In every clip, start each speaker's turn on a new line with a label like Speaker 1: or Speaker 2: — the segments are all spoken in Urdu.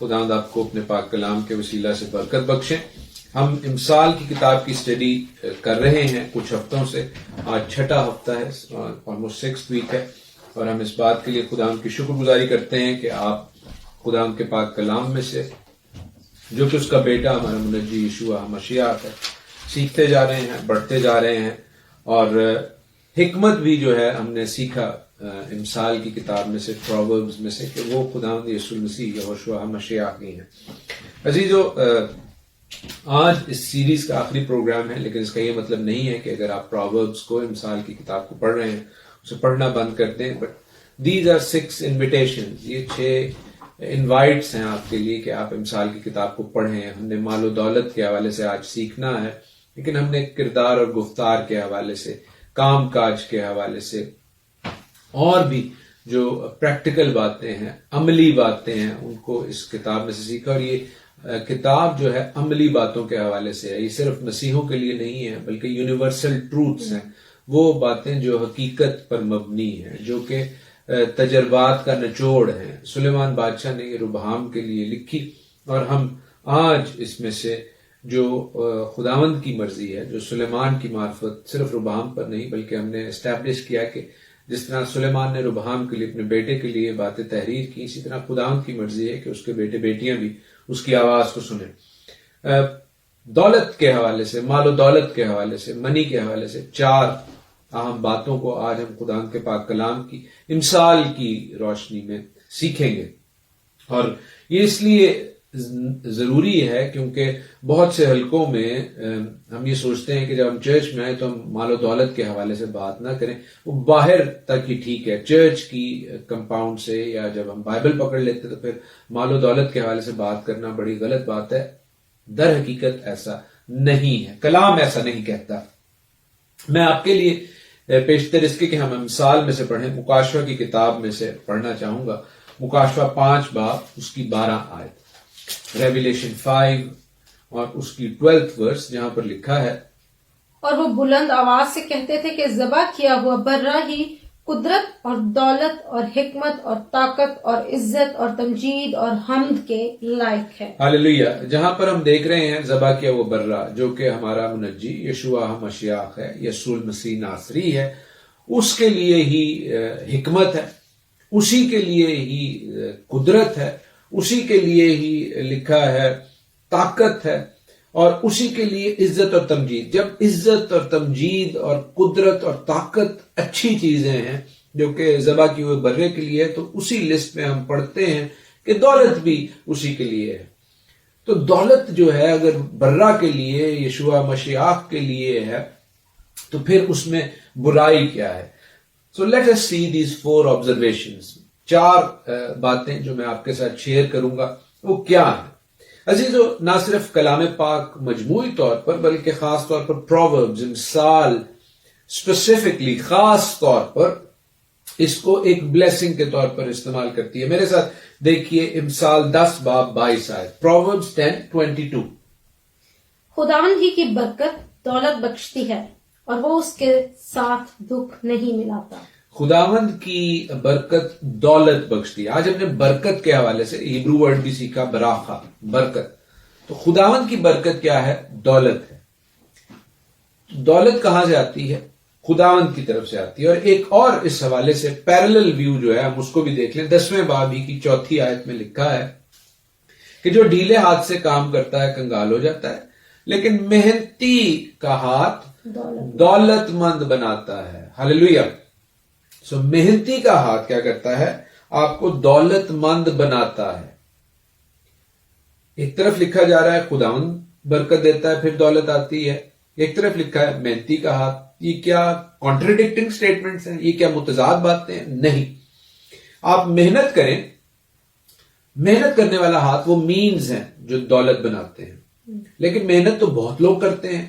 Speaker 1: خداوند آپ کو اپنے پاک کلام کے وسیلہ سے برکت بخشیں. ہم امثال کی کتاب کی اسٹڈی کر رہے ہیں کچھ ہفتوں سے. آج 6واں ہفتہ ہے، آلموسٹ 6th ویک ہے، اور ہم اس بات کے لیے خداوند کی شکر گزاری کرتے ہیں کہ آپ خداوند کے پاک کلام میں سے، جو کہ اس کا بیٹا ہمارا منجی یشوع مسیح ہے، سیکھتے جا رہے ہیں، بڑھتے جا رہے ہیں. اور حکمت بھی جو ہے ہم نے سیکھا امثال کی کتاب میں سے، پرووربز میں سے، کہ وہ خداوند یسوع مسیح یہوشع مسیح کی ہیں. عزیزو، آج اس سیریز کا آخری پروگرام ہے، لیکن اس کا یہ مطلب نہیں ہے کہ اگر آپ پرووربز کو، امثال کی کتاب کو پڑھ رہے ہیں، اسے پڑھنا بند کر دیں. بٹ دیز آر 6 انویٹیشنز، یہ 6 انوائٹس ہیں آپ کے لیے کہ آپ امثال کی کتاب کو پڑھیں. ہم نے مال و دولت کے حوالے سے آج سیکھنا ہے، لیکن ہم نے کردار اور گفتار کے حوالے سے، کام کاج کے حوالے سے، اور بھی جو پریکٹیکل باتیں ہیں، عملی باتیں ہیں، ان کو اس کتاب میں سے سیکھا. اور یہ کتاب جو ہے عملی باتوں کے حوالے سے ہے. یہ صرف مسیحوں کے لیے نہیں ہے، بلکہ یونیورسل ٹروتھس ہیں، وہ باتیں جو حقیقت پر مبنی ہیں، جو کہ تجربات کا نچوڑ ہیں. سلیمان بادشاہ نے یہ ربحام کے لیے لکھی، اور ہم آج اس میں سے جو خداوند کی مرضی ہے، جو سلیمان کی معرفت صرف ربحام پر نہیں، بلکہ ہم نے اسٹیبلش کیا کہ جس طرح سلیمان نے ربحام کے لیے، اپنے بیٹے کے لیے باتیں تحریر کی، اسی طرح خداوند کی مرضی ہے کہ اس کے بیٹے بیٹیاں بھی اس کی آواز کو سنیں. دولت کے حوالے سے، مال و دولت کے حوالے سے، منی کے حوالے سے 4 اہم باتوں کو آج ہم خداوند کے پاک کلام کی امثال کی روشنی میں سیکھیں گے. اور یہ اس لیے ضروری ہے کیونکہ بہت سے حلقوں میں ہم یہ سوچتے ہیں کہ جب ہم چرچ میں آئے تو ہم مال و دولت کے حوالے سے بات نہ کریں. وہ باہر تک ہی ٹھیک ہے، چرچ کی کمپاؤنڈ سے، یا جب ہم بائبل پکڑ لیتے تو پھر مال و دولت کے حوالے سے بات کرنا بڑی غلط بات ہے. در حقیقت ایسا نہیں ہے، کلام ایسا نہیں کہتا. میں آپ کے لیے پیشتر اس کے کہ ہم امثال میں سے پڑھیں، مکاشفہ کی کتاب میں سے پڑھنا چاہوں گا. مکاشفہ 5 باب اس کی 12 آیت، ریویلیشن 5 اور اس کی 12th ورس، جہاں پر لکھا ہے،
Speaker 2: اور وہ بلند آواز سے کہتے تھے کہ ذبح کیا ہوا برہ ہی قدرت اور دولت اور حکمت اور طاقت اور عزت اور تمجید اور حمد کے لائق ہے.
Speaker 1: ہاللیلویہ. جہاں پر ہم دیکھ رہے ہیں ذبح کیا وہ برہ، جو کہ ہمارا منجی یشوع مسیح ہے، یسوع المسیح ناصری ہے، اس کے لیے ہی حکمت ہے، اسی کے لیے ہی قدرت ہے، اسی کے لیے ہی لکھا ہے طاقت ہے، اور اسی کے لیے عزت اور تمجید. جب عزت اور تمجید اور قدرت اور طاقت اچھی چیزیں ہیں جو کہ ذبح کی ہوئے برے کے لیے ہے، تو اسی لسٹ میں ہم پڑھتے ہیں کہ دولت بھی اسی کے لیے ہے. تو دولت جو ہے اگر برہ کے لیے، یشوع مسیح کے لیے ہے، تو پھر اس میں برائی کیا ہے؟ So let us see these 4 observations. 4 باتیں جو میں آپ کے ساتھ شیئر کروں گا، وہ کیا ہیں؟ عزیزو، نہ صرف کلام پاک مجموعی طور پر، بلکہ خاص طور پر پرووربز، امثال اسپیسیفکلی، خاص طور پر اس کو ایک بلیسنگ کے طور پر استعمال کرتی ہے. میرے ساتھ دیکھیے امثال 10 باب 22 آیت، پرووربز 10:22.
Speaker 2: خداوند ہی کی برکت دولت بخشتی ہے، اور وہ اس کے ساتھ دکھ نہیں ملاتا.
Speaker 1: خداوند کی برکت دولت بخشتی ہے. آج ہم نے برکت کے حوالے سے ہیبرو ورڈ بھی سیکھا، براخا، برکت. تو خداوند کی برکت کیا ہے؟ دولت ہے. دولت کہاں سے آتی ہے؟ خداوند کی طرف سے آتی ہے. اور ایک اور اس حوالے سے پیرلل ویو جو ہے، ہم اس کو بھی دیکھ لیں. 10ویں باب ہی کی 4 آیت میں لکھا ہے کہ جو ڈھیلے ہاتھ سے کام کرتا ہے کنگال ہو جاتا ہے، لیکن محنتی کا ہاتھ دولت مند بناتا ہے. ہاللیلویہ. سو محنتی کا ہاتھ کیا کرتا ہے؟ آپ کو دولت مند بناتا ہے. ایک طرف لکھا جا رہا ہے خداوند برکت دیتا ہے پھر دولت آتی ہے، ایک طرف لکھا ہے محنتی کا ہاتھ. یہ کیا کانٹرڈکٹنگ سٹیٹمنٹس ہیں؟ یہ کیا متضاد باتیں ہیں؟ نہیں. آپ محنت کریں، محنت کرنے والا ہاتھ وہ مینز ہیں جو دولت بناتے ہیں، لیکن محنت تو بہت لوگ کرتے ہیں.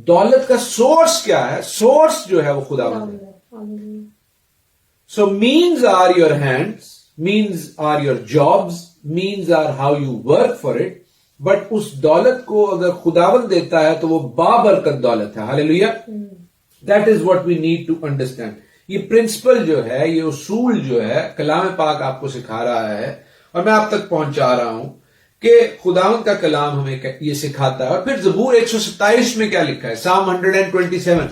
Speaker 1: دولت کا سورس کیا ہے؟ سورس جو ہے وہ خداوند ہے. So means are your hands, means are your jobs, means are how you work for it, but اس دولت کو اگر خداوند دیتا ہے تو وہ بابرکت دولت ہے. ہاللیلویہ. That is what we need to understand. یہ پرنسپل جو ہے، یہ اصول جو ہے کلام پاک آپ کو سکھا رہا ہے، اور میں آپ تک پہنچا رہا ہوں کہ خداوند کا کلام ہمیں یہ سکھاتا ہے. اور پھر زبور 127 میں کیا لکھا ہے, Psalm 127,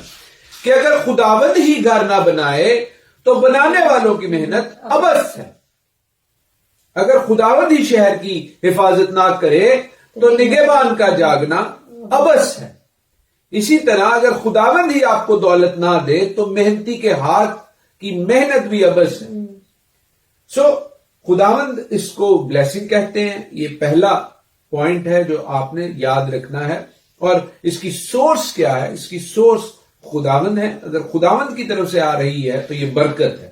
Speaker 1: کہ اگر خداوند ہی گھر نہ بنائے تو بنانے والوں کی محنت عبث ہے. اگر خداوند ہی شہر کی حفاظت نہ کرے تو نگہبان کا جاگنا عبث ہے. اسی طرح اگر خداوند ہی آپ کو دولت نہ دے تو محنتی کے ہاتھ کی محنت بھی عبث ہے. سو خداوند اس کو بلیسنگ کہتے ہیں. یہ پہلا پوائنٹ ہے جو آپ نے یاد رکھنا ہے. اور اس کی سورس کیا ہے؟ اس کی سورس خداوند ہے. اگر خداوند کی طرف سے آ رہی ہے تو یہ برکت ہے.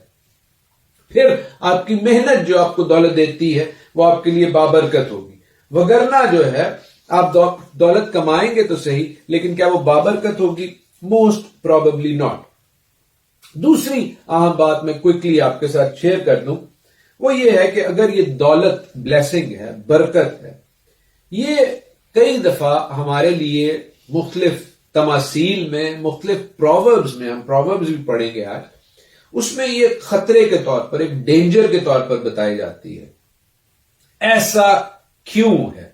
Speaker 1: پھر آپ کی محنت جو آپ کو دولت دیتی ہے وہ آپ کے لیے بابرکت ہوگی. وگرنہ جو ہے آپ دولت کمائیں گے تو صحیح, لیکن کیا وہ بابرکت ہوگی؟ Most probably not. دوسری اہم بات میں کوئکلی آپ کے ساتھ شیئر کر دوں, وہ یہ ہے کہ اگر یہ دولت بلیسنگ ہے, برکت ہے, یہ کئی دفعہ ہمارے لیے مختلف تماثیل میں, مختلف پرووربز میں, ہم پرووربز بھی پڑھیں گے آج, اس میں یہ خطرے کے طور پر, ایک ڈینجر کے طور پر بتائی جاتی ہے. ایسا کیوں ہے؟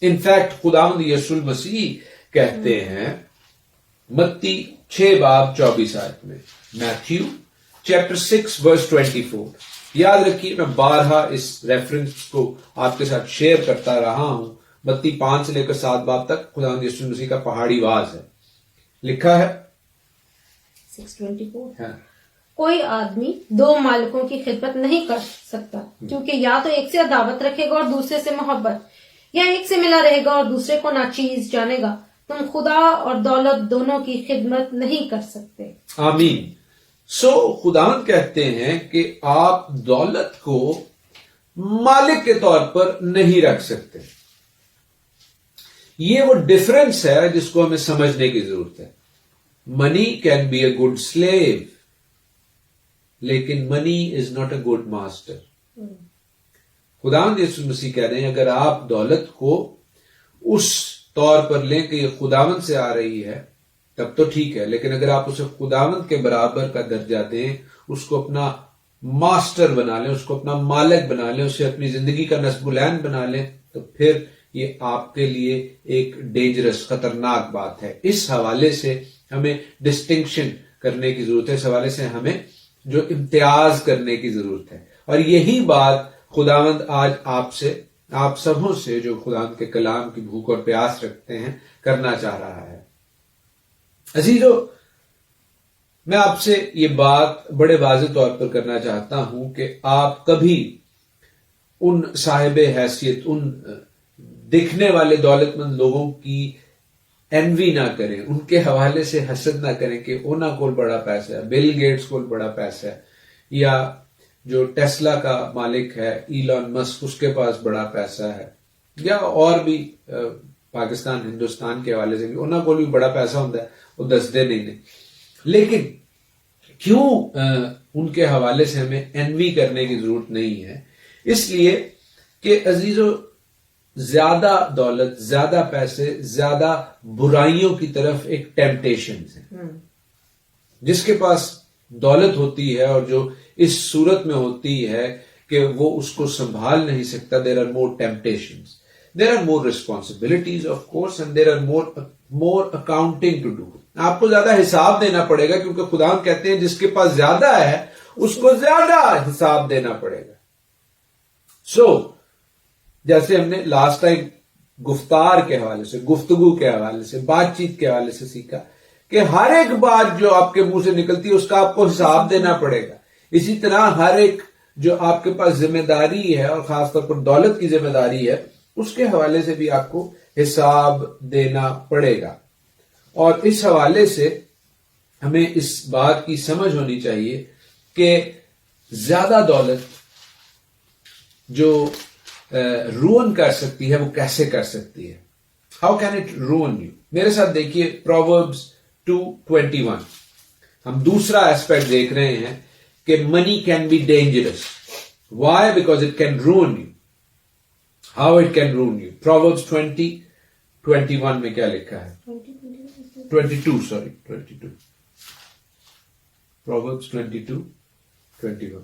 Speaker 1: انفیکٹ خداوند یسوع المسیح کہتے ہیں متی 6:24 میں, میتھیو چیپٹر 6:24. یاد رکھیے میں بارہا اس ریفرنس کو آپ کے ساتھ شیئر کرتا رہا ہوں. متی 5 سے لے کر 7 تک خداوند یسوع المسیح کا پہاڑی واز ہے. لکھا ہے
Speaker 2: 6:24, کوئی آدمی 2 مالکوں کی خدمت نہیں کر سکتا, کیونکہ یا تو ایک سے عداوت رکھے گا اور دوسرے سے محبت, یا ایک سے ملا رہے گا اور دوسرے کو ناچیز جانے گا. تم خدا اور دولت دونوں کی خدمت نہیں کر سکتے.
Speaker 1: آمین. سو خداوند کہتے ہیں کہ آپ دولت کو مالک کے طور پر نہیں رکھ سکتے. یہ وہ ڈفرنس ہے جس کو ہمیں سمجھنے کی ضرورت ہے. Money can be a good slave, لیکن money is not a good master. خداوند یسوع مسیح کہہ رہے ہیں اگر آپ دولت کو اس طور پر لیں کہ یہ خداوند سے آ رہی ہے تب تو ٹھیک ہے, لیکن اگر آپ اسے خداوند کے برابر کا درجہ دیں, اس کو اپنا ماسٹر بنا لیں, اس کو اپنا مالک بنا لیں, اسے اپنی زندگی کا نصب العین بنا لیں, تو پھر یہ آپ کے لیے ایک ڈینجرس, خطرناک بات ہے. اس حوالے سے ہمیں ڈسٹنکشن کرنے کی ضرورت ہے. اس حوالے سے ہمیں جو امتیاز کرنے کی ضرورت ہے. اور یہی بات خداوند آج آپ سبوں سے جو خداوند کے کلام کی بھوک اور پیاس رکھتے ہیں کرنا چاہ رہا ہے. عزیزو, میں آپ سے یہ بات بڑے واضح طور پر کرنا چاہتا ہوں کہ آپ کبھی ان صاحب حیثیت, ان دکھنے والے دولت مند لوگوں کی انوی نہ کریں, ان کے حوالے سے حسد نہ کریں کہ انہاں کول بڑا پیسہ ہے, بل گیٹس کول بڑا پیسہ ہے, یا جو ٹیسلا کا مالک ہے ایلون مسک اس کے پاس بڑا پیسہ ہے, یا اور بھی پاکستان ہندوستان کے حوالے سے بھی انہاں کول بھی بڑا پیسہ ہوتا ہے, وہ دستے نہیں. لیکن کیوں ان کے حوالے سے ہمیں انوی کرنے کی ضرورت نہیں ہے؟ اس لیے کہ عزیزو, زیادہ دولت, زیادہ پیسے, زیادہ برائیوں کی طرف ایک ٹیمپٹیشن ہے. جس کے پاس دولت ہوتی ہے اور جو اس صورت میں ہوتی ہے کہ وہ اس کو سنبھال نہیں سکتا, there are more temptations, there are more responsibilities of course, and there are more accounting to do. آپ کو زیادہ حساب دینا پڑے گا, کیونکہ خدا کہتے ہیں جس کے پاس زیادہ ہے اس کو زیادہ حساب دینا پڑے گا. سو جیسے ہم نے لاسٹ ٹائم گفتار کے حوالے سے, گفتگو کے حوالے سے, بات چیت کے حوالے سے سیکھا کہ ہر ایک بات جو آپ کے منہ سے نکلتی ہے اس کا آپ کو حساب دینا پڑے گا. اسی طرح ہر ایک جو آپ کے پاس ذمہ داری ہے, اور خاص طور پر دولت کی ذمہ داری ہے, اس کے حوالے سے بھی آپ کو حساب دینا پڑے گا. اور اس حوالے سے ہمیں اس بات کی سمجھ ہونی چاہیے کہ زیادہ دولت جو روئن کر سکتی ہے وہ کیسے کر سکتی ہے. ہاؤ کین اٹ روئن یو؟ میرے ساتھ دیکھیے پرووربس 2:21. ہم دوسرا ایسپیکٹ دیکھ رہے ہیں کہ money can be dangerous. Why? Because it can ruin you. How it can ruin you? Proverbs 20:21 میں کیا لکھا ہے؟ 22. Proverbs 22:21.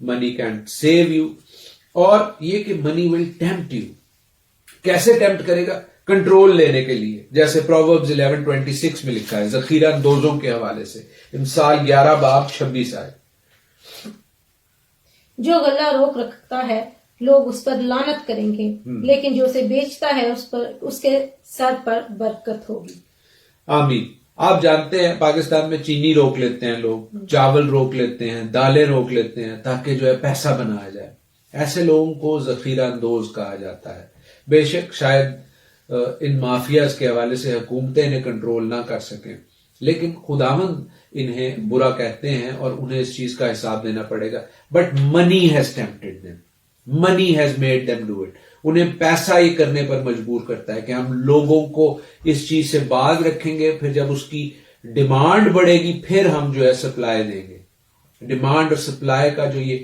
Speaker 1: money can't save you. اور یہ کہ money will tempt you. کیسے ٹیمپٹ کرے گا؟ کنٹرول لینے کے لیے. جیسے Proverbs 11:26 میں لکھا ہے ذخیرہ اندوزوں کے حوالے سے، امثال 11:26 آئے.
Speaker 2: جو غلہ روک رکھتا ہے لوگ اس پر لعنت کریں گے، لیکن جو اسے بیچتا ہے اس کے سر پر برکت ہوگی.
Speaker 1: آمین. آپ جانتے ہیں پاکستان میں چینی روک لیتے ہیں لوگ، چاول روک لیتے ہیں، دالیں روک لیتے ہیں تاکہ جو ہے پیسہ بنایا جائے. ایسے لوگوں کو ذخیرہ اندوز کہا جاتا ہے. بے شک شاید ان مافیاز کے حوالے سے حکومتیں انہیں کنٹرول نہ کر سکیں، لیکن خداوند انہیں برا کہتے ہیں اور انہیں اس چیز کا حساب دینا پڑے گا. But money has tempted them, money has made them do it. انہیں پیسہ یہ کرنے پر مجبور کرتا ہے کہ ہم لوگوں کو اس چیز سے باز رکھیں گے، پھر جب اس کی ڈیمانڈ بڑھے گی پھر ہم جو ہے سپلائی دیں گے. ڈیمانڈ اور سپلائی کا جو یہ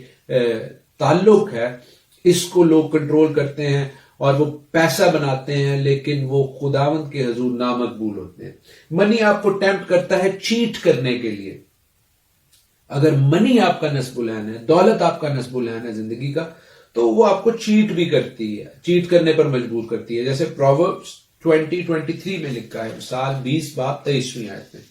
Speaker 1: تعلق ہے اس کو لوگ کنٹرول کرتے ہیں اور وہ پیسہ بناتے ہیں، لیکن وہ خداوند کے حضور نامقبول ہوتے ہیں. منی آپ کو ٹیمپٹ کرتا ہے چیٹ کرنے کے لیے. اگر منی آپ کا نصب العین ہے، دولت آپ کا نصب العین ہے زندگی کا، تو وہ آپ کو چیٹ بھی کرتی ہے، چیٹ کرنے پر مجبور کرتی ہے. جیسے Proverbs 20:23 میں لکھا ہے، مثال 20:23 آیت میں.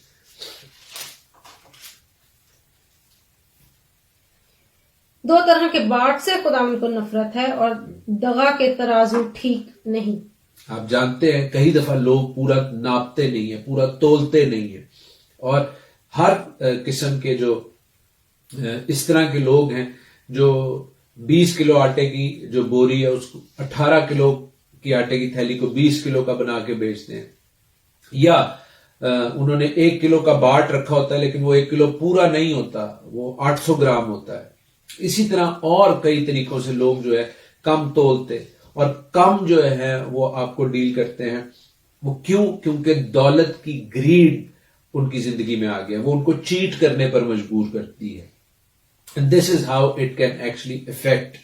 Speaker 2: دو طرح کے باٹ سے خداوند کو نفرت ہے اور دغا کے ترازو ٹھیک نہیں. آپ
Speaker 1: جانتے ہیں کئی دفعہ لوگ پورا ناپتے نہیں ہیں، پورا تولتے نہیں ہیں، اور ہر قسم کے جو اس طرح کے لوگ ہیں جو 20 کلو آٹے کی جو بوری ہے اس کو 18 کلو کی آٹے کی تھیلی کو 20 کلو کا بنا کے بیچتے ہیں، یا انہوں نے 1 کلو کا باٹ رکھا ہوتا ہے لیکن وہ 1 کلو پورا نہیں ہوتا، وہ 800 گرام ہوتا ہے. اسی طرح اور کئی طریقوں سے لوگ جو ہے کم تولتے اور کم جو ہے وہ آپ کو ڈیل کرتے ہیں. وہ کیونکہ دولت کی گریڈ ان کی زندگی میں آ گیا، وہ ان کو چیٹ کرنے پر مجبور کرتی ہے. And this is how it can actually affect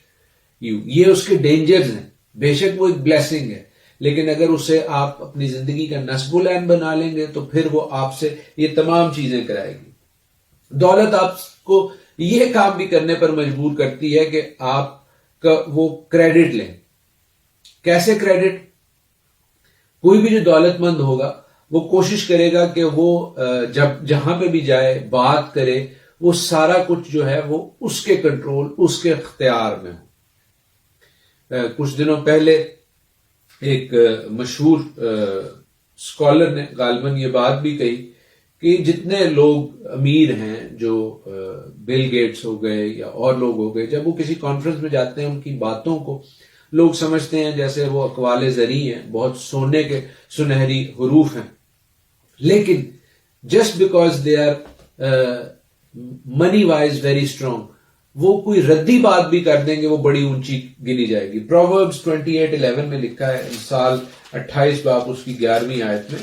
Speaker 1: you. یہ اس کے ڈینجرز ہیں. بے شک وہ ایک بلیسنگ ہے، لیکن اگر اسے آپ اپنی زندگی کا نصب العین بنا لیں گے تو پھر وہ آپ سے یہ تمام چیزیں کرائے گی. دولت آپ کو یہ کام بھی کرنے پر مجبور کرتی ہے کہ آپ کا وہ کریڈٹ لیں. کیسے کریڈٹ؟ کوئی بھی جو دولت مند ہوگا وہ کوشش کرے گا کہ وہ جب جہاں پہ بھی جائے بات کرے، وہ سارا کچھ جو ہے وہ اس کے کنٹرول، اس کے اختیار میں ہو. کچھ دنوں پہلے ایک مشہور اسکالر نے غالباً یہ بات بھی کہی کہ جتنے لوگ امیر ہیں، جو بل گیٹس ہو گئے یا اور لوگ ہو گئے، جب وہ کسی کانفرنس میں جاتے ہیں ان کی باتوں کو لوگ سمجھتے ہیں جیسے وہ اقوال زرعی ہیں، بہت سونے کے سنہری حروف ہیں. لیکن just because they are money wise very strong, وہ کوئی ردی بات بھی کر دیں گے وہ بڑی اونچی گنی جائے گی. Proverbs 28:11 میں لکھا ہے، مثال 28 باب اس کی 11ویں آیت میں،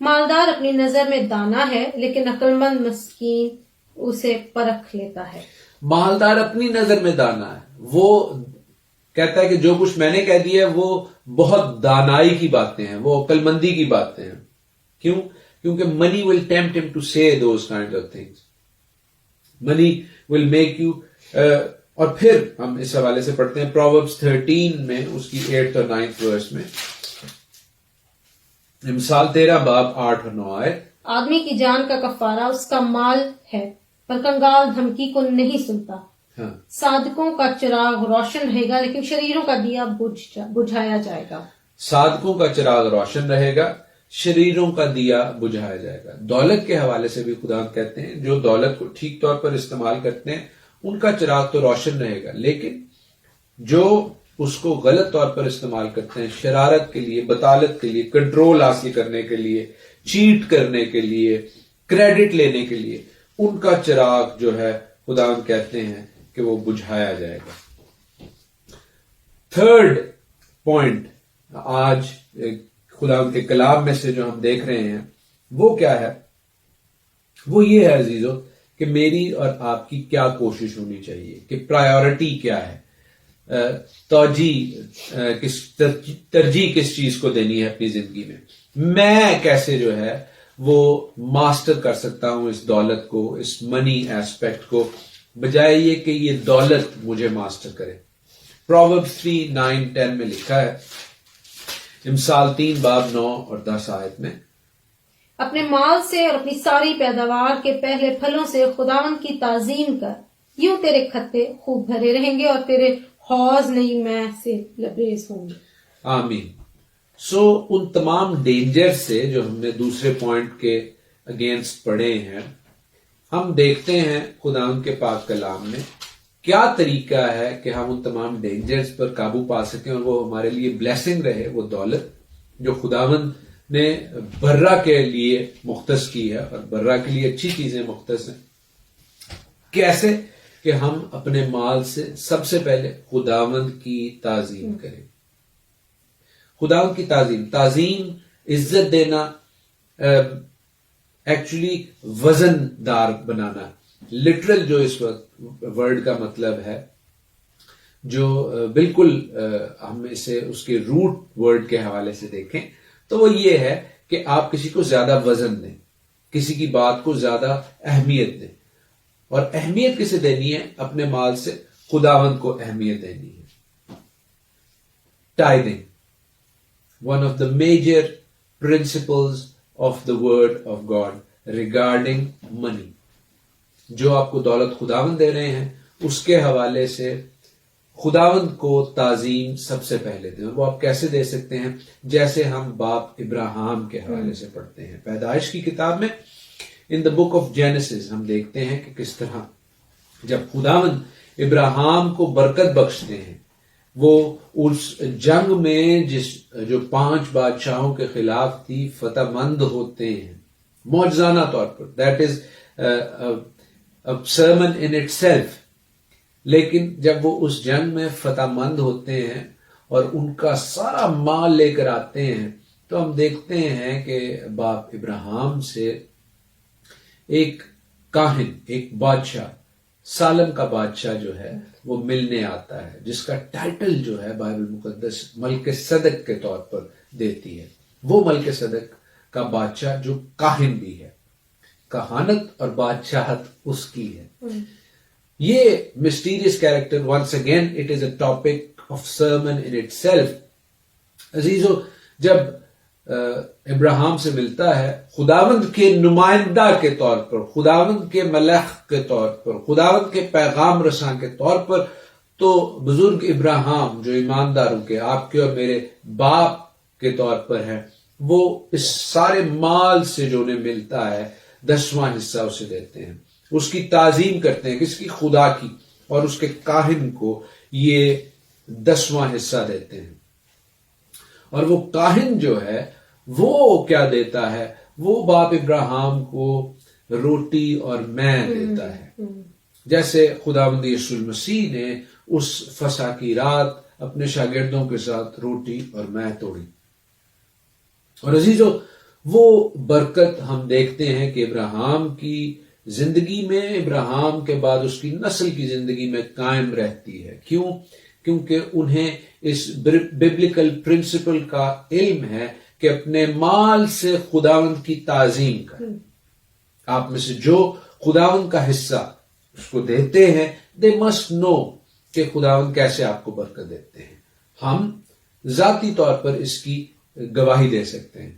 Speaker 2: مالدار اپنی نظر میں دانا ہے لیکن عقلمند مسکین اسے پرکھ لیتا ہے.
Speaker 1: مالدار اپنی نظر میں دانا ہے، وہ کہتا ہے کہ جو کچھ میں نے کہہ دیا ہے وہ بہت دانائی کی باتیں ہیں، وہ عقل مندی کی باتیں ہیں. کیوں؟ کیونکہ money will tempt him to say those kinds of things. Money will make you اور پھر ہم اس حوالے سے پڑھتے ہیں Proverbs 13 میں اس کی 8th اور 9th verse میں، مثال 13 باب 8 اور 9 آئے.
Speaker 2: آدمی کی جان کا کفارہ اس کا مال ہے، پر کنگال دھمکی کو نہیں سنتا. صادقوں کا چراغ روشن رہے گا لیکن شریروں کا دیا بجھایا جائے گا. صادقوں کا چراغ روشن رہے گا، شریروں کا دیا بجھایا جائے گا. دولت کے حوالے سے بھی خدا کہتے ہیں جو دولت کو ٹھیک طور پر استعمال کرتے ہیں ان کا چراغ تو روشن رہے گا، لیکن جو اس کو غلط طور پر استعمال کرتے ہیں شرارت کے لیے، بطالت کے لیے، کنٹرول حاصل کرنے کے لیے، چیٹ کرنے کے لیے، کریڈٹ لینے کے لیے، ان کا چراغ جو ہے خدا کہتے ہیں کہ وہ بجھایا جائے گا. تھرڈ پوائنٹ آج خدا کے کلام میں سے جو ہم دیکھ رہے ہیں وہ کیا ہے؟ وہ یہ ہے عزیزو کہ میری اور آپ کی کیا کوشش ہونی چاہیے، کہ پرائیورٹی کیا ہے، ترجیح کس چیز کو دینی ہے اپنی زندگی میں. میں کیسے جو ہے
Speaker 1: وہ ماسٹر کر سکتا ہوں اس دولت کو, اس منی ایسپیکٹ کو, بجائے یہ کہ یہ دولت مجھے ماسٹر کرے. Proverbs 3:9-10 میں لکھا ہے, امثال 3:9-10 میں,
Speaker 2: اپنے مال سے اور اپنی ساری پیداوار کے پہلے پھلوں سے خداوند کی تعظیم کر, یوں تیرے کھتے خوب بھرے رہیں گے اور تیرے حوض نئی مے سے لبریز ہوں گے.
Speaker 1: آمین. سو ان تمام ڈینجر سے جو ہم نے دوسرے پوائنٹ کے اگینسٹ پڑھے ہیں, ہم دیکھتے ہیں خداوند کے پاک کلام میں کیا طریقہ ہے کہ ہم ان تمام ڈینجرز پر قابو پا سکیں اور وہ ہمارے لیے بلیسنگ رہے, وہ دولت جو خداوند نے برہ کے لیے مختص کی ہے, اور برہ کے لیے اچھی چیزیں مختص ہیں. کیسے کہ ہم اپنے مال سے سب سے پہلے خداوند کی تعظیم کریں. خداوند کی تعظیم عزت دینا, ایکچولی وزن دار بنانا. لٹرل جو اس وقت ورڈ کا مطلب ہے, جو بالکل ہم اسے اس کے روٹ ورڈ کے حوالے سے دیکھیں تو وہ یہ ہے کہ آپ کسی کو زیادہ وزن دیں, کسی کی بات کو زیادہ اہمیت دیں. اور اہمیت کسے دینی ہے؟ اپنے مال سے خداوند کو اہمیت دینی ہے. ٹائدنگ, one of the major principles of the word of God regarding money. جو آپ کو دولت خداوند دے رہے ہیں اس کے حوالے سے خداوند کو تعظیم سب سے پہلے دیں. اور وہ آپ کیسے دے سکتے ہیں؟ جیسے ہم باپ ابراہیم کے حوالے سے پڑھتے ہیں پیدائش کی کتاب میں. ان دا بک آف جینیسس ہم دیکھتے ہیں کہ کس طرح جب خداوند ابراہیم کو برکت بخشتے ہیں, وہ اس جنگ میں جو 5 بادشاہوں کے خلاف تھی فتح مند ہوتے ہیں معجزانہ طور پر. That is sermon in it self. لیکن جب وہ اس جنگ میں فتح مند ہوتے ہیں اور ان کا سارا مال لے کر آتے ہیں, تو ہم دیکھتے ہیں کہ باپ ابراہیم سے ایک کاہن, ایک بادشاہ, سالم کا بادشاہ جو ہے وہ ملنے آتا ہے, جس کا ٹائٹل جو ہے بائبل مقدس ملک صدق کے طور پر دیتی ہے. وہ ملک صدق کا بادشاہ جو کاہن بھی ہے, کہانت اور بادشاہت اس کی ہے. یہ mysterious character, once again it is a topic of sermon in it سیلف. عزیزو, جب ابراہیم سے ملتا ہے خداوند کے نمائندہ کے طور پر, خداوند کے ملک کے طور پر, خداوند کے پیغام رساں کے طور پر, تو بزرگ ابراہیم جو ایمانداروں کے, آپ کے اور میرے باپ کے طور پر ہے, وہ اس سارے مال سے جو انہیں ملتا ہے 10واں حصہ اسے دیتے ہیں, اس کی تعظیم کرتے ہیں. کس کی؟ خدا کی. اور اس کے کاہن کو یہ 10واں حصہ دیتے ہیں. اور وہ کاہن جو ہے وہ کیا دیتا ہے؟ وہ باپ ابراہیم کو روٹی اور مے دیتا ہے. جیسے خداوند یسوع المسیح نے اس فسح کی رات اپنے شاگردوں کے ساتھ روٹی اور مے توڑی. اور عزیزو, وہ برکت ہم دیکھتے ہیں کہ ابراہیم کی زندگی میں, ابراہیم کے بعد اس کی نسل کی زندگی میں قائم رہتی ہے. کیوں؟ کیونکہ انہیں اس ببلیکل پرنسپل کا علم ہے کہ اپنے مال سے خداوند کی تعظیم کریں. آپ میں سے جو خداوند کا حصہ اس کو دیتے ہیں, they must know کہ خداوند کیسے آپ کو برکت دیتے ہیں. ہم ذاتی طور پر اس کی گواہی دے سکتے ہیں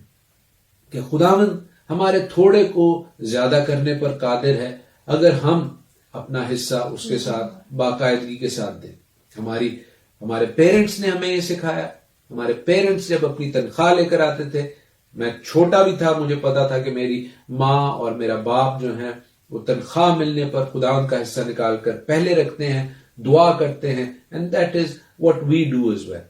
Speaker 1: کہ خداوند ہمارے تھوڑے کو زیادہ کرنے پر قادر ہے اگر ہم اپنا حصہ اس کے ساتھ باقاعدگی کے ساتھ دیں. ہمارے پیرنٹس نے ہمیں یہ سکھایا. ہمارے پیرنٹس جب اپنی تنخواہ لے کر آتے تھے, میں چھوٹا بھی تھا, مجھے پتا تھا کہ میری ماں اور میرا باپ جو ہیں وہ تنخواہ ملنے پر خداوند کا حصہ نکال کر پہلے رکھتے ہیں, دعا کرتے ہیں. And that is what we do as well.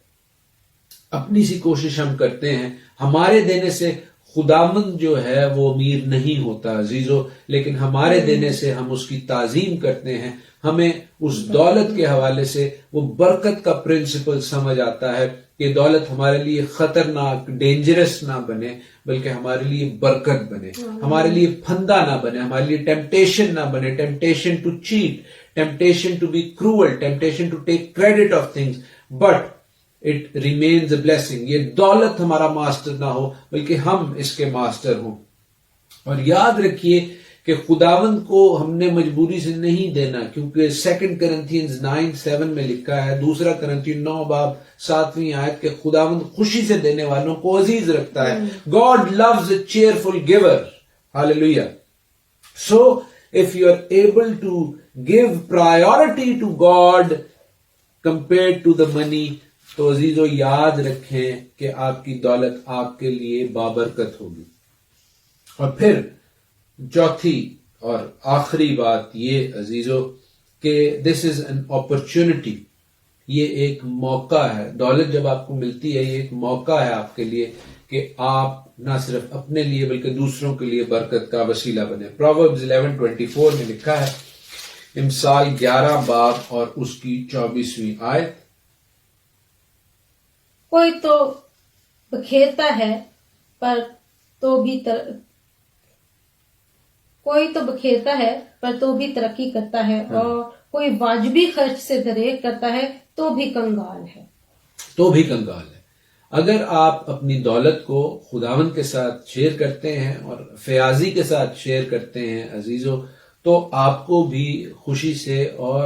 Speaker 1: اپنی سی کوشش ہم کرتے ہیں. ہمارے دینے سے خداوند جو ہے وہ امیر نہیں ہوتا عزیزو, لیکن ہمارے دینے سے ہم اس کی تعظیم کرتے ہیں. ہمیں اس دولت کے حوالے سے وہ برکت کا پرنسپل سمجھ آتا ہے کہ دولت ہمارے لیے خطرناک, ڈینجرس نہ بنے, بلکہ ہمارے لیے برکت بنے, ہمارے لیے پھندا نہ بنے, ہمارے لیے ٹیمپٹیشن نہ بنے, temptation to cheat, temptation to be cruel, temptation to take credit of things, but it remains a blessing. یہ دولت ہمارا ماسٹر نہ ہو بلکہ ہم اس کے ماسٹر ہوں. اور یاد رکھیے کہ خداوند کو ہم نے مجبوری سے نہیں دینا، کیونکہ 2 کرنتھینز 9:7 میں لکھا ہے، 2 کرنتھین 9:7 کہ خداوند خوشی سے دینے والوں کو عزیز رکھتا ہے. God loves a cheerful giver. Hallelujah. So if you are able to give priority to God compared to the money, تو عزیزو یاد رکھیں کہ آپ کی دولت آپ کے لیے بابرکت ہوگی. اور پھر چوتھی اور آخری بات یہ عزیزو کہ دس از این اپرچونٹی، یہ ایک موقع ہے. دولت جب آپ کو ملتی ہے یہ ایک موقع ہے آپ کے لیے کہ آپ نہ صرف اپنے لیے بلکہ دوسروں کے لیے برکت کا وسیلہ بنے. Proverbs 11:24 میں لکھا ہے، امثال 11 باب اور اس کی 24ویں آیت،
Speaker 2: کوئی تو بکھیرتا ہے پر تو بھی ترقی کرتا ہے، اور کوئی واجبی خرچ سے دریغ کرتا ہے تو بھی کنگال ہے. اگر آپ اپنی دولت کو خداوند کے ساتھ شیئر کرتے ہیں اور فیاضی کے ساتھ شیئر کرتے ہیں عزیزو، تو آپ کو بھی خوشی سے اور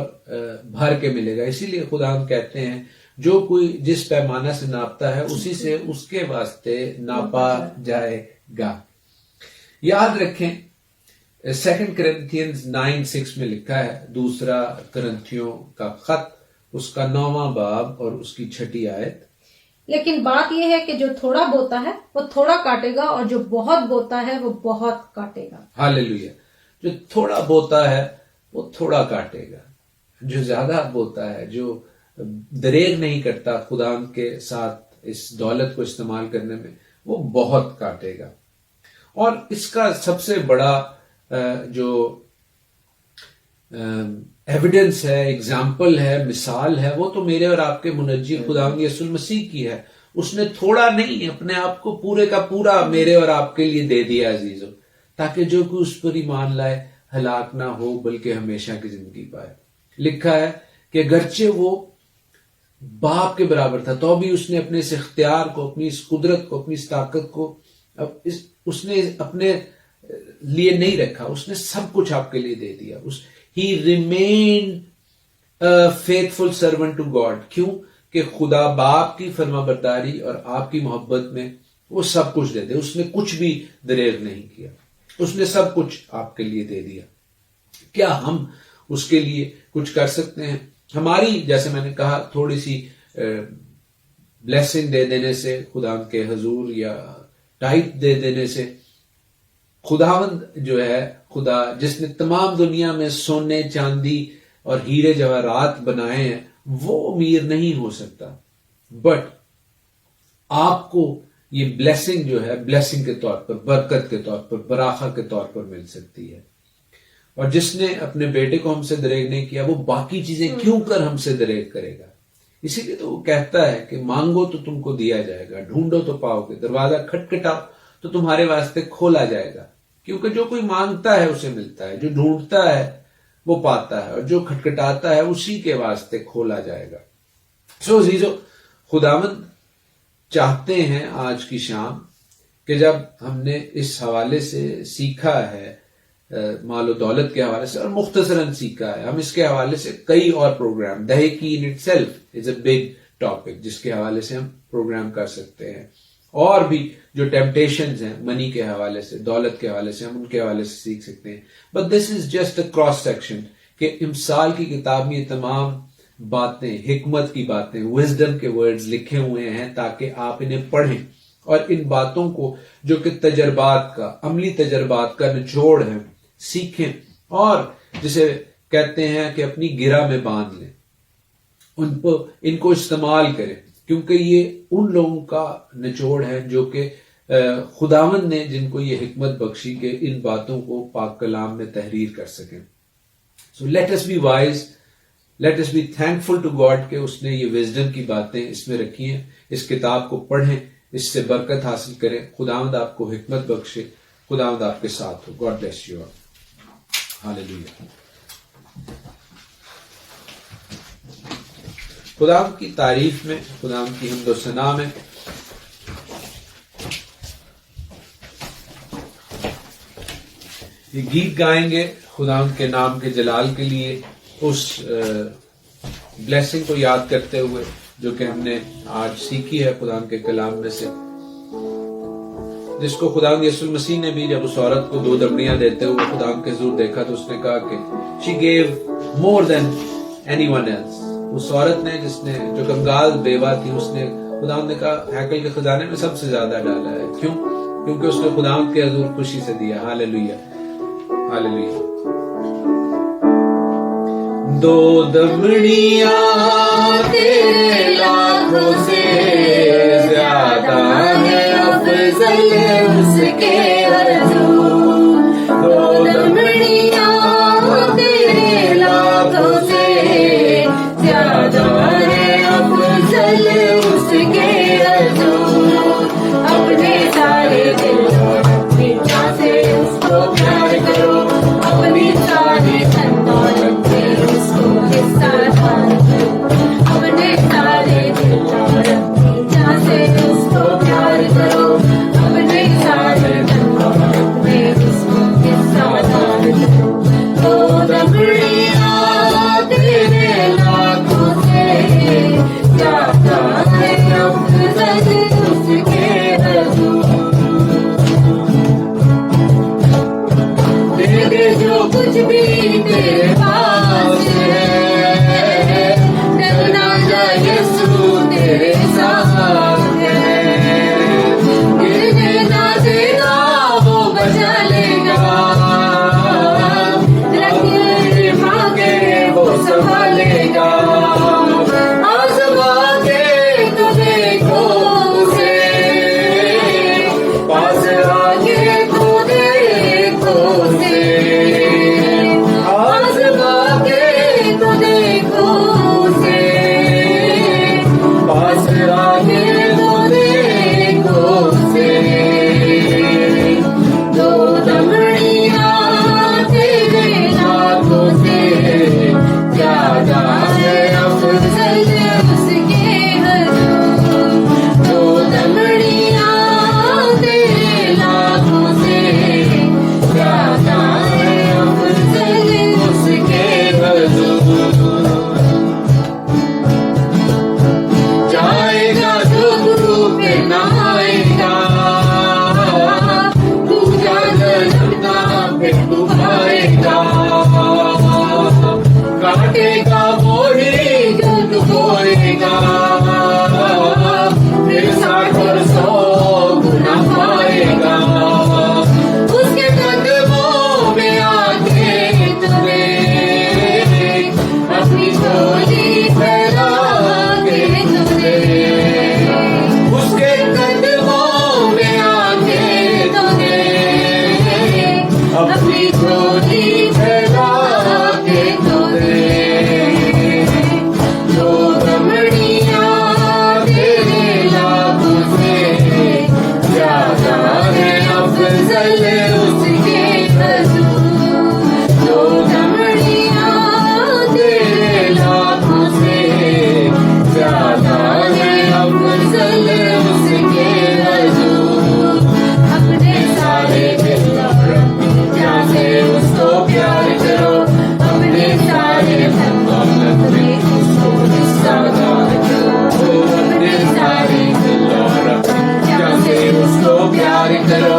Speaker 2: بھر کے ملے گا. اسی لیے خداوند کہتے ہیں جو کوئی جس پیمانہ سے ناپتا ہے اسی سے اس کے واسطے ناپا جائے گا. یاد رکھیں 2 کرنتھینز 9:6 میں لکھا ہے، 2 کرنتھیوں کا خط اس کا 9واں باب اور اس کی 6 آیت، لیکن بات یہ ہے کہ جو تھوڑا بوتا ہے وہ تھوڑا کاٹے گا، اور جو بہت بوتا ہے وہ بہت کاٹے گا.
Speaker 1: ہاللیلویا. جو تھوڑا بوتا ہے وہ تھوڑا کاٹے گا، جو زیادہ بوتا ہے، جو دریغ نہیں کرتا خدا کے ساتھ اس دولت کو استعمال کرنے میں، وہ بہت کاٹے گا. اور اس کا سب سے بڑا جو ایویڈنس ہے، اگزامپل ہے، مثال ہے، وہ تو میرے اور آپ کے منجی خداوند یسوع مسیح کی ہے. اس نے تھوڑا نہیں، اپنے آپ کو پورے کا پورا میرے اور آپ کے لیے دے دیا عزیزو، تاکہ جو کوئی اس پر ایمان لائے ہلاک نہ ہو بلکہ ہمیشہ کی زندگی پائے. لکھا ہے کہ گرچہ وہ باپ کے برابر تھا تو بھی اس نے اپنے اس اختیار کو، اپنی اس قدرت کو، اپنی اس طاقت کو اس نے اپنے لیے نہیں رکھا، اس نے سب کچھ آپ کے لیے دے دیا. He remained a faithful servant to God. کیوں کہ خدا باپ کی فرما برداری اور آپ کی محبت میں وہ سب کچھ دے دے. اس نے کچھ بھی دریغ نہیں کیا، اس نے سب کچھ آپ کے لیے دے دیا. کیا ہم اس کے لیے کچھ کر سکتے ہیں؟ ہماری، جیسے میں نے کہا، تھوڑی سی بلیسنگ دے دینے سے خدا کے حضور، یا ٹائپ دے دینے سے، خداوند جو ہے، خدا جس نے تمام دنیا میں سونے، چاندی اور ہیرے جواہرات بنائے ہیں، وہ امیر نہیں ہو سکتا. بٹ آپ کو یہ بلیسنگ جو ہے، بلیسنگ کے طور پر، برکت کے طور پر، براخہ کے طور پر مل سکتی ہے. اور جس نے اپنے بیٹے کو ہم سے دریغ نہیں کیا، وہ باقی چیزیں کیوں کر ہم سے دریغ کرے گا؟ اسی لیے تو وہ کہتا ہے کہ مانگو تو تم کو دیا جائے گا، ڈھونڈو تو پاؤ گے، دروازہ کھٹکھٹاؤ تو تمہارے واسطے کھولا جائے گا. کیونکہ جو کوئی مانگتا ہے اسے ملتا ہے، جو ڈھونڈتا ہے وہ پاتا ہے، اور جو کھٹکھٹاتا ہے اسی کے واسطے کھولا جائے گا. سو عزیزو، خداوند چاہتے ہیں آج کی شام کہ جب ہم نے اس حوالے سے سیکھا ہے، مال و دولت کے حوالے سے، اور مختصراً سیکھا ہے، ہم اس کے حوالے سے کئی اور پروگرام، دہیکی in it self is a big topic جس کے حوالے سے ہم پروگرام کر سکتے ہیں. اور بھی جو ٹیمپٹیشنز ہیں منی کے حوالے سے، دولت کے حوالے سے، ہم ان کے حوالے سے سیکھ سکتے ہیں. But this is just a cross section کہ امثال کی کتاب میں یہ تمام باتیں، حکمت کی باتیں، وزڈم کے ورڈز لکھے ہوئے ہیں تاکہ آپ انہیں پڑھیں اور ان باتوں کو جو کہ تجربات کا، عملی تجربات کا نچوڑ ہے، سیکھیں، اور جسے کہتے ہیں کہ اپنی گرہ میں باندھ لیں، ان کو استعمال کریں، کیونکہ یہ ان لوگوں کا نچوڑ ہے جو کہ خداوند نے جن کو یہ حکمت بخشی کہ ان باتوں کو پاک کلام میں تحریر کر سکیں. So let us be wise, let us be thankful to God کہ اس نے یہ وزڈم کی باتیں اس میں رکھی ہیں. اس کتاب کو پڑھیں، اس سے برکت حاصل کریں. خداوند آپ کو حکمت بخشے، خداوند آپ کے ساتھ ہو. God bless you all. Hallelujah. خداوند کی تعریف میں، خداوند کی حمد و ثنا میں یہ گیت گائیں گے خدا کے نام کے جلال کے لیے، اس بلیسنگ کو یاد کرتے ہوئے جو کہ ہم نے آج سیکھی ہے خدا کے کلام میں سے، جس کو خدا یسوع مسیح نے بھی جب اس عورت کو 2 دمڑیاں دیتے ہوئے خدا کے حضور دیکھا تو اس نے کہا کہ she gave more than anyone else. اس عورت نے جو کنگال بیوہ تھی، اس نے خدا نے کہا ہیکل کے خزانے میں سب سے زیادہ ڈالا ہے. کیوں؟ کیونکہ اس نے خدا کے حضور خوشی سے دیا. ہاللیلویہ ہاللیلویہ. 2 دمڑیاں تیرے لاکھوں سے زیادہ ہے افضل اس کے حضور. 2 دمڑیاں تیرے لاکھوں سے زیادہ ہے افضل اس کے حضور. اپنے سارے دل اور اپنی جان سے اس کو پیار کرو، اپنی ساری دھن دولت سے اس کو حصہ دار کرو. اپنے سارے دل اور اپنی جان سے اس کو پیار کرو، اپنے سارے دھن دولت میں اس کو حصہ دار کرو. 2 دمڑیاں تیرے لاکھوں سے زیادہ ہے افضل اس کے حضور. دے دے جو کچھ بھی تیرے پاس ہے، ڈرنا جائے یسوع تیرے ساتھ ہے. گرنے نہ دے گا وہ بچا لے گا، رکھے مانگے وہ سنبھالے گا. آزما کے تو دیکھو اسے، پاس آگے تو دیکھو اسے. آزما کے تو دیکھو اسے، پاس آگے تو دیکھو اسے. 2 دمڑیاں تیرے لاکھوں سے زیادہ ہے افضل اس کے حضور. 2 دمڑیاں تیرے لاکھوں سے زیادہ ہے افضل اس کے حضور. جائے گا جو تو پہ نہائے گا، تو جا جلنا پہ تو پائے گا. کاٹے گا موڑی جو تو بولے گا، پھر 60 اور 100 گنا پائے گا. اس کے قدموں میں آ کے تمہیں اپنی جھولی پھیلا کے تمہیں، اس کے قدموں میں آ کے تمہیں اپنی جھولی پھیلا کے تمہیں. 2 دمڑیاں تیرے لاکھوں سے زیادہ ہے افضل اس کے حضور. 2 دمڑیاں تیرے لاکھوں سے زیادہ ہے افضل اس کے حضور. اپنے سارے دل اور اپنی جان سے اس کو پیار کرو، اپنے سارے دھن دولت میں اس کو حصہ دار کرو. اپنے سارے دل اور اپنی جان سے اس کو پیار کرو،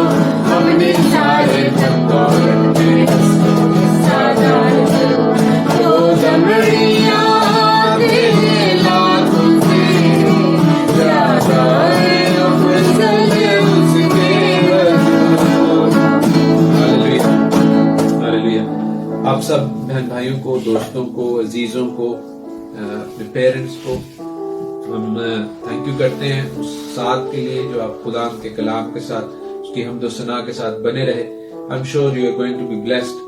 Speaker 1: اپنے سارے دھن دولت میں اس کو حصہ دار کرو. 2 دمڑیاں تیرے لاکھوں سے زیادہ ہے افضل اس کے حضور. ہاللیلویہ ہاللیلویہ. آپ سب بہن بھائیوں کو، دوستوں کو، عزیزوں کو، اپنے پیرنٹس کو ہم تھینک یو کرتے ہیں اس ساتھ کے لیے جو آپ خدا کے کلام کے ساتھ، اس کی حمد و ثنا کے ساتھ بنے رہے. I'm sure you are going to be blessed.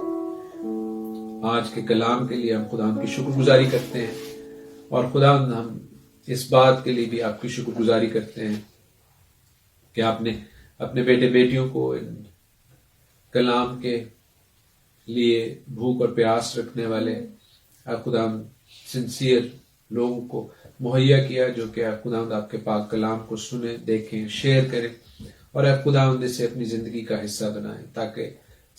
Speaker 1: آج کے کلام کے لیے ہم خدا کی شکر گزاری کرتے ہیں، اور خدا ہم اس بات کے لیے بھی آپ کی شکر گزاری کرتے ہیں کہ آپ نے اپنے بیٹے بیٹیوں کو ان کلام کے لیے بھوک اور پیاس رکھنے والے خدا سنسیئر لوگوں کو مہیا کیا، جو کہ خدا آپ کے پاک کلام کو سنیں، دیکھیں، شیئر کریں، اور خدا سے اپنی زندگی کا حصہ بنائیں، تاکہ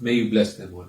Speaker 1: May you bless them all.